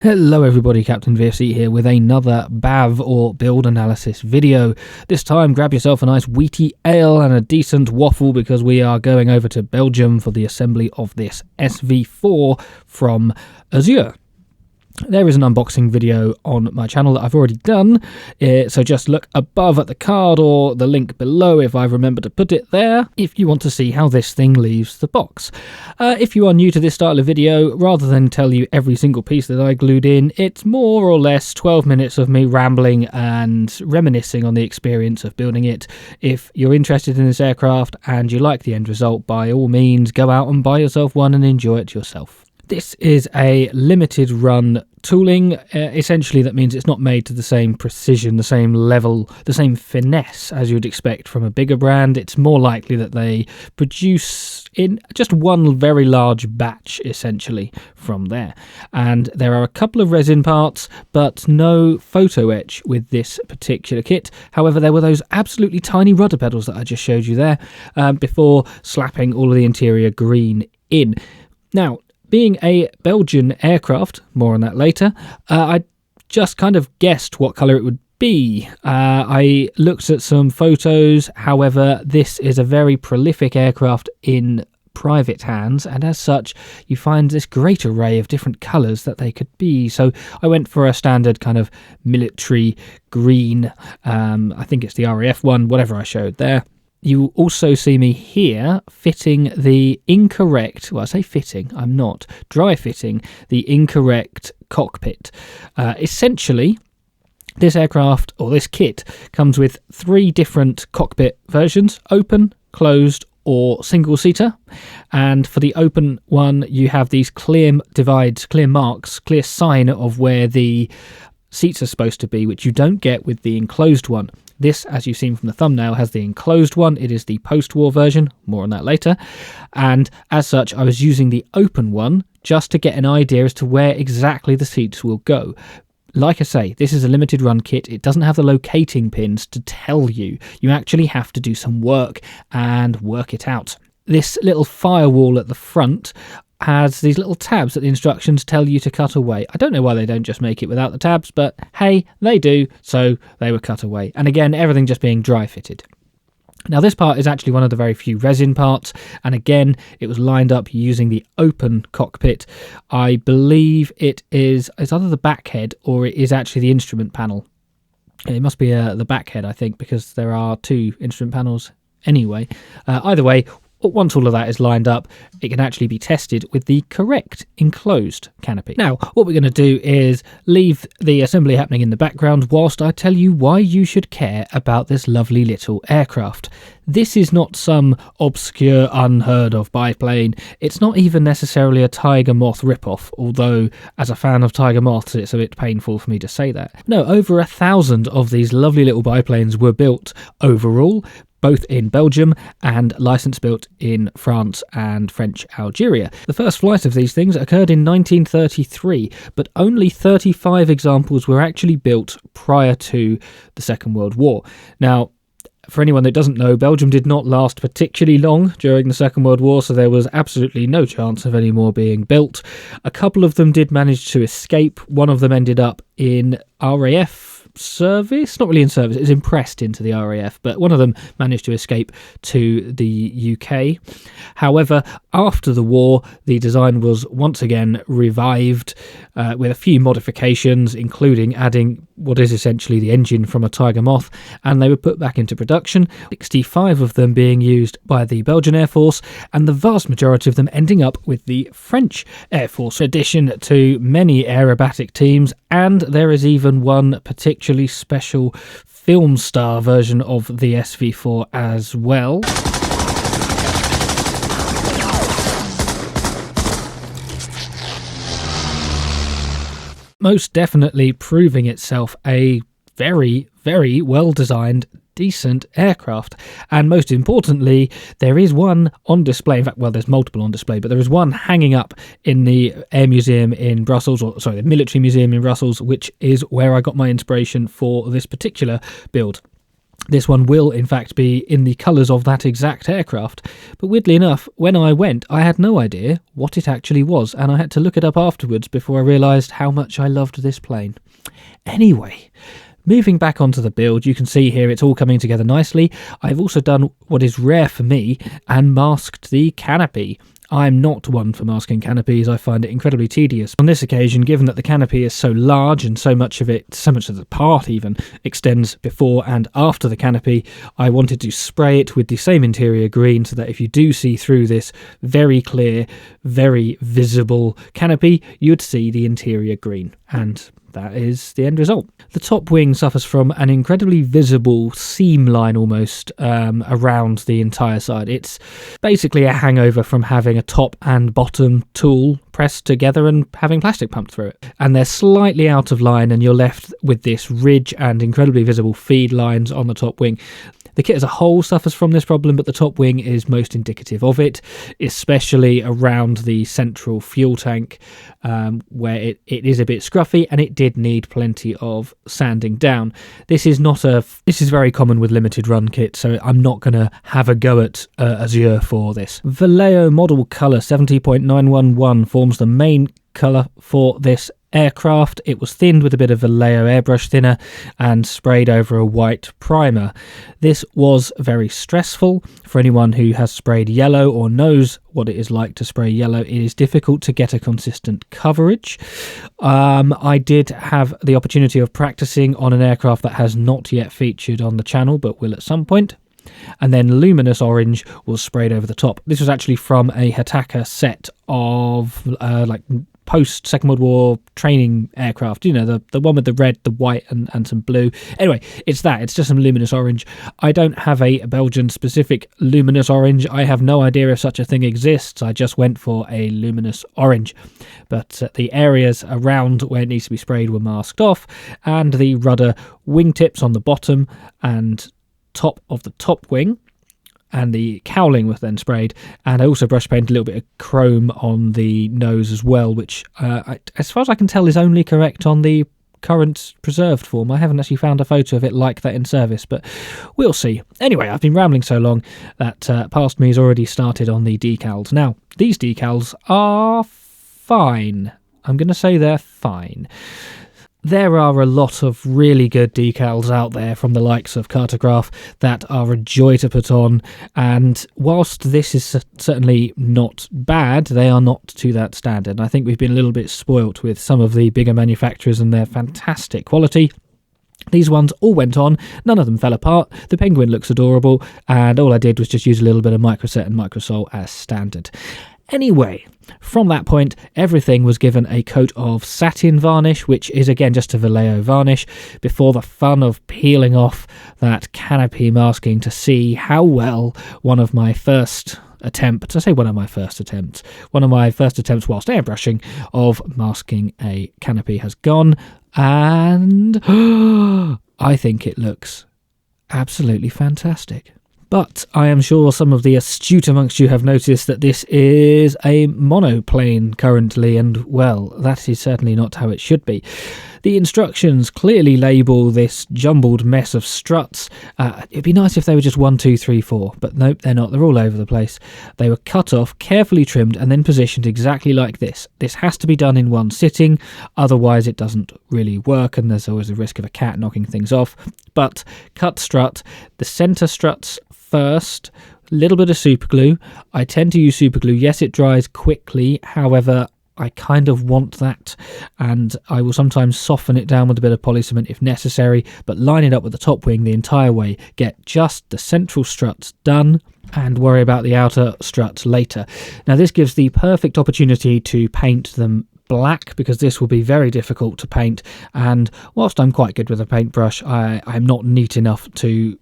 Hello everybody, Captain VFC here with another BAV or build analysis video. This time grab yourself a nice wheaty ale and a decent waffle because we are going over to Belgium for the assembly of this SV4 from Azur. There is an unboxing video on my channel that I've already done, so just look above at the card or the link below if I remember to put it there, if you want to see how this thing leaves the box. If you are new to this style of video, rather than tell you every single piece that I glued in, it's more or less 12 minutes of me rambling and reminiscing on the experience of building it. If you're interested in this aircraft and you like the end result, by all means go out and buy yourself one and enjoy it yourself. This is a limited run tooling. Essentially that means it's not made to the same precision, the same level, the same finesse as you'd expect from a bigger brand. It's more likely that they produce in just one very large batch essentially from there. And there are a couple of resin parts but no photo etch with this particular kit. However, there were those absolutely tiny rudder pedals that I just showed you there before slapping all of the interior green in. Now, being a Belgian aircraft, more on that later, I just kind of guessed what colour it would be. I looked at some photos, however, this is a very prolific aircraft in private hands, and as such, you find this great array of different colours that they could be. So I went for a standard kind of military green, I think it's the RAF one, whatever I showed there. You also see me here fitting the incorrect, well I say fitting, I'm not, dry fitting the incorrect cockpit. Essentially, this aircraft, or this kit, comes with 3 different cockpit versions: open, closed, or single-seater. And for the open one, you have these clear divides, clear marks, clear sign of where the seats are supposed to be, which you don't get with the enclosed one. This, as you've seen from the thumbnail, has the enclosed one. It is the post-war version, more on that later. And as such, I was using the open one just to get an idea as to where exactly the seats will go. Like I say, this is a limited run kit. It doesn't have the locating pins to tell you. You actually have to do some work and work it out. This little firewall at the front has these little tabs that the instructions tell you to cut away. I don't know why they don't just make it without the tabs, but hey, they do, so they were cut away. And again, everything just being dry fitted. Now this part is actually one of the very few resin parts, and again, it was lined up using the open cockpit. I believe it's either the back head or it is actually the instrument panel. It must be the back head, I think, because there are 2 instrument panels anyway. Either way, once all of that is lined up, it can actually be tested with the correct enclosed canopy. Now, what we're going to do is leave the assembly happening in the background whilst I tell you why you should care about this lovely little aircraft. This is not some obscure, unheard of biplane. It's not even necessarily a Tiger Moth ripoff, although as a fan of Tiger Moths, it's a bit painful for me to say that. No, over 1,000 of these lovely little biplanes were built overall, both in Belgium and license built in France and French Algeria. The first flight of these things occurred in 1933, but only 35 examples were actually built prior to the Second World War. Now, for anyone that doesn't know, Belgium did not last particularly long during the Second World War, so there was absolutely no chance of any more being built. A couple of them did manage to escape. One of them ended up in RAF service, not really in service, it was impressed into the RAF, but one of them managed to escape to the UK. However, after the war, the design was once again revived with a few modifications, including adding what is essentially the engine from a Tiger Moth, and they were put back into production, 65 of them being used by the Belgian Air Force, and the vast majority of them ending up with the French Air Force, in addition to many aerobatic teams, and there is even one particularly special film star version of the SV4 as well. Most definitely proving itself a very, very well designed, decent aircraft. And most importantly, there is one on display. In fact, well, there's multiple on display, but there is one hanging up in the Air Museum in Brussels, or sorry, the Military Museum in Brussels, which is where I got my inspiration for this particular build. This one will, in fact, be in the colours of that exact aircraft. But weirdly enough, when I went, I had no idea what it actually was, and I had to look it up afterwards before I realised how much I loved this plane. Anyway, moving back onto the build, you can see here it's all coming together nicely. I've also done what is rare for me and masked the canopy. I'm not one for masking canopies. I find it incredibly tedious. On this occasion, given that the canopy is so large and so much of the part even, extends before and after the canopy, I wanted to spray it with the same interior green so that if you do see through this very clear, very visible canopy, you'd see the interior green. And that is the end result. The top wing suffers from an incredibly visible seam line almost around the entire side. It's basically a hangover from having a top and bottom tool pressed together and having plastic pumped through it. And they're slightly out of line, and you're left with this ridge and incredibly visible feed lines on the top wing. The kit as a whole suffers from this problem, but the top wing is most indicative of it, especially around the central fuel tank, where it is a bit scruffy and it did need plenty of sanding down. This is very common with limited run kits, so I'm not going to have a go at Azur for this. Vallejo model colour 70.911 forms the main colour for this aircraft. It was thinned with a bit of Vallejo airbrush thinner and sprayed over a white primer. This was very stressful for anyone who has sprayed yellow or knows what it is like to spray yellow. It is difficult to get a consistent coverage. I did have the opportunity of practicing on an aircraft that has not yet featured on the channel but will at some point. And then luminous orange was sprayed over the top. This was actually from a Hataka set of post Second World War training aircraft, you know, the one with the red, the white and some blue. Anyway, it's just some luminous orange. I don't have a Belgian specific luminous orange. I have no idea if such a thing exists. I just went for a luminous orange, but the areas around where it needs to be sprayed were masked off, and the rudder wingtips on the bottom and top of the top wing and the cowling was then sprayed, and I also brush painted a little bit of chrome on the nose as well, which as far as I can tell is only correct on the current preserved form. I haven't actually found a photo of it like that in service, but we'll see. Anyway, I've been rambling so long that past me has already started on the decals. Now, these decals are fine. I'm going to say they're fine. There are a lot of really good decals out there from the likes of Cartograph that are a joy to put on, and whilst this is certainly not bad, they are not to that standard. And I think we've been a little bit spoilt with some of the bigger manufacturers and their fantastic quality. These ones all went on, none of them fell apart, the penguin looks adorable, and all I did was just use a little bit of Microset and Microsol as standard. Anyway, from that point, everything was given a coat of satin varnish, which is again just a Vallejo varnish, before the fun of peeling off that canopy masking to see how well one of my first attempts whilst airbrushing of masking a canopy has gone, and I think it looks absolutely fantastic. But I am sure some of the astute amongst you have noticed that this is a monoplane currently, and well, that is certainly not how it should be. The instructions clearly label this jumbled mess of struts. It'd be nice if they were just 1, 2, 3, 4, but nope, they're not. They're all over the place. They were cut off, carefully trimmed, and then positioned exactly like this. This has to be done in one sitting, otherwise it doesn't really work, and there's always a risk of a cat knocking things off. But cut strut, the centre struts first, little bit of super glue. I tend to use super glue. Yes, it dries quickly, however, I kind of want that, and I will sometimes soften it down with a bit of polycement if necessary, but line it up with the top wing the entire way, get just the central struts done, and worry about the outer struts later. Now, this gives the perfect opportunity to paint them black, because this will be very difficult to paint, and whilst I'm quite good with a paintbrush, I'm not neat enough to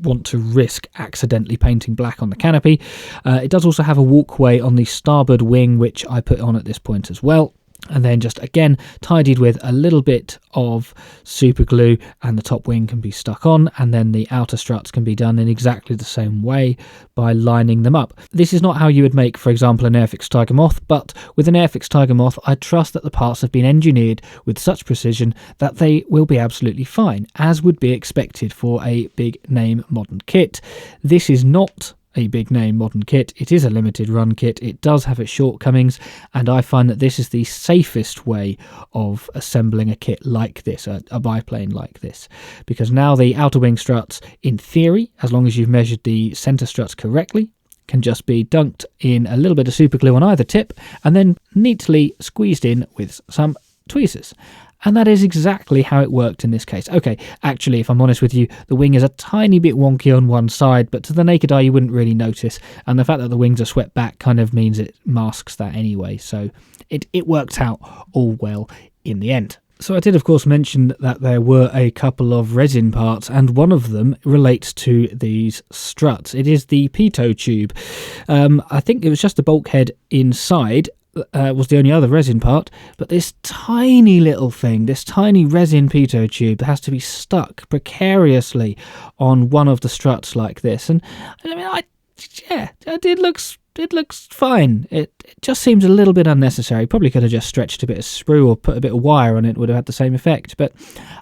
want to risk accidentally painting black on the canopy. It does also have a walkway on the starboard wing, which I put on at this point as well. and then just again tidied with a little bit of super glue, and the top wing can be stuck on, and then the outer struts can be done in exactly the same way by lining them up. This is not how you would make, for example, an Airfix Tiger Moth, but with an Airfix Tiger Moth I trust that the parts have been engineered with such precision that they will be absolutely fine, as would be expected for a big name modern kit. This is not a big name modern kit. It is a limited run kit. It does have its shortcomings, and I find that this is the safest way of assembling a kit like this, a biplane like this, because now the outer wing struts, in theory, as long as you've measured the center struts correctly, can just be dunked in a little bit of super glue on either tip and then neatly squeezed in with some tweezers. And that is exactly how it worked in this case. Okay, actually, if I'm honest with you, the wing is a tiny bit wonky on one side, but to the naked eye you wouldn't really notice, and the fact that the wings are swept back kind of means it masks that anyway, so it worked out all well in the end. So I did of course mention that there were a couple of resin parts, and one of them relates to these struts. It is the pitot tube. I think it was just the bulkhead inside was the only other resin part, but this tiny little thing, this tiny resin pitot tube that has to be stuck precariously on one of the struts like this, and I mean, it looks fine. It just seems a little bit unnecessary. Probably could have just stretched a bit of sprue or put a bit of wire on it, would have had the same effect, but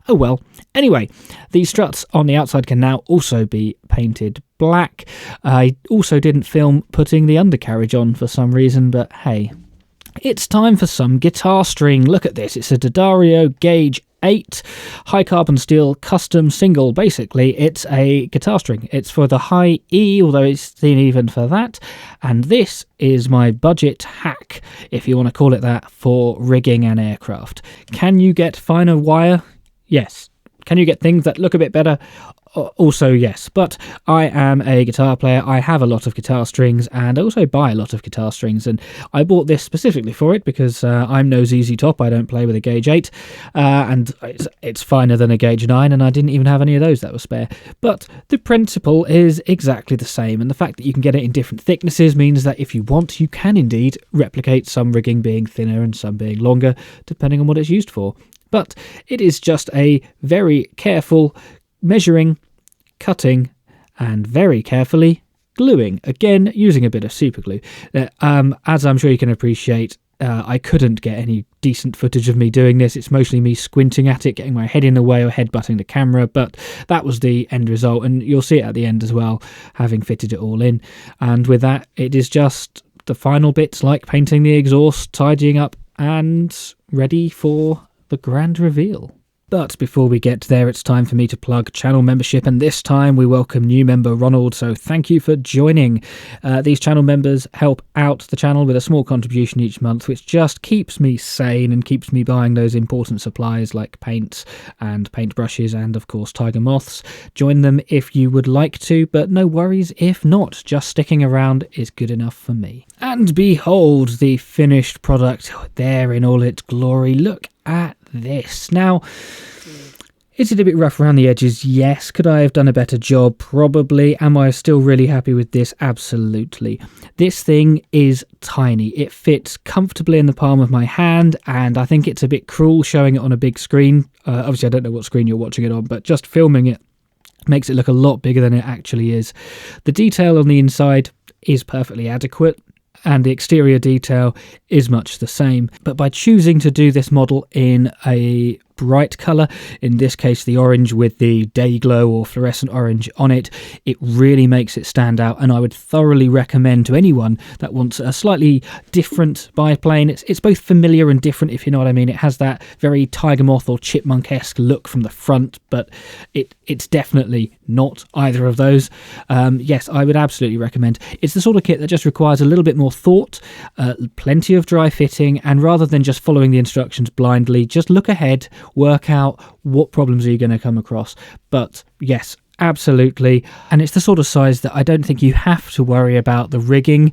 oh well. Anyway, these struts on the outside can now also be painted black. I also didn't film putting the undercarriage on for some reason, but hey, it's time for some guitar string. Look at this. It's a D'Addario Gauge 8 high carbon steel custom single. Basically, it's a guitar string. It's for the high E, although it's thin even for that. And this is my budget hack, if you want to call it that, for rigging an aircraft. Can you get finer wire? Yes. Can you get things that look a bit better? Also yes, but I am a guitar player. I have a lot of guitar strings, and I also buy a lot of guitar strings, and I bought this specifically for it because I'm no ZZ Top. I don't play with a Gauge 8, and it's finer than a Gauge 9, and I didn't even have any of those that were spare. But the principle is exactly the same, and the fact that you can get it in different thicknesses means that if you want, you can indeed replicate some rigging being thinner and some being longer, depending on what it's used for. But it is just a very careful measuring, cutting, and very carefully gluing, again using a bit of super glue. As I'm sure you can appreciate, I couldn't get any decent footage of me doing this. It's mostly me squinting at it, getting my head in the way or headbutting the camera, but that was the end result, and you'll see it at the end as well, having fitted it all in. And with that, it is just the final bits like painting the exhaust, tidying up, and ready for the grand reveal. But before we get there, it's time for me to plug channel membership, and this time we welcome new member Ronald, so thank you for joining. These channel members help out the channel with a small contribution each month, which just keeps me sane and keeps me buying those important supplies like paints and paintbrushes and of course Tiger Moths. Join them if you would like to, but no worries if not, just sticking around is good enough for me. And behold the finished product there in all its glory. Look at this. Now, is it a bit rough around the edges? Yes. Could I have done a better job? Probably. Am I still really happy with this? Absolutely. This thing is tiny. It fits comfortably in the palm of my hand, and I think it's a bit cruel showing it on a big screen. Obviously, I don't know what screen you're watching it on, but just filming it makes it look a lot bigger than it actually is. The detail on the inside is perfectly adequate, and the exterior detail is much the same. But by choosing to do this model in a bright colour, in this case the orange with the day glow or fluorescent orange on it, it really makes it stand out, and I would thoroughly recommend to anyone that wants a slightly different biplane. It's both familiar and different, if you know what I mean. It has that very Tiger Moth or Chipmunk-esque look from the front, but it's definitely not either of those. Yes, I would absolutely recommend. It's the sort of kit that just requires a little bit more thought, plenty of dry fitting, and rather than just following the instructions blindly, just look ahead, work out what problems are you going to come across. But yes, absolutely. And it's the sort of size that I don't think you have to worry about the rigging.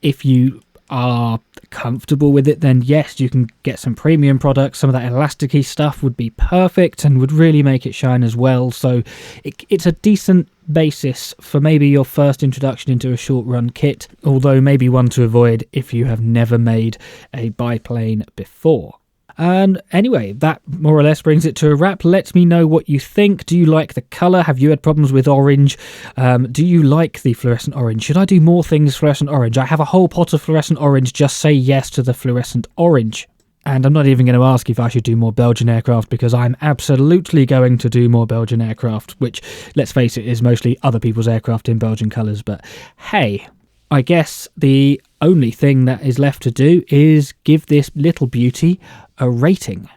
If you are comfortable with it, then yes, you can get some premium products. Some of that elasticy stuff would be perfect and would really make it shine as well. So it's a decent basis for maybe your first introduction into a short run kit, although maybe one to avoid if you have never made a biplane before. And anyway, that more or less brings it to a wrap. Let me know what you think. Do you like the colour? Have you had problems with orange? Do you like the fluorescent orange? Should I do more things fluorescent orange? I have a whole pot of fluorescent orange. Just say yes to the fluorescent orange. And I'm not even going to ask if I should do more Belgian aircraft, because I'm absolutely going to do more Belgian aircraft, which, let's face it, is mostly other people's aircraft in Belgian colours. But hey, I guess the only thing that is left to do is give this little beauty a rating.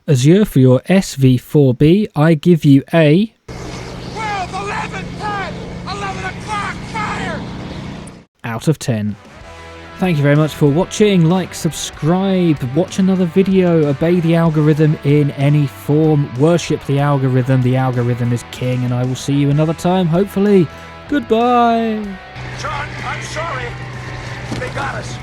Azur, for your SV.4B, I give you a 12, 11, 10, 11 o'clock, fire! out of 10. Thank you very much for watching. Like, subscribe, watch another video, obey the algorithm in any form, worship the algorithm is king, and I will see you another time, hopefully. Goodbye! John, I'm sorry. They got us.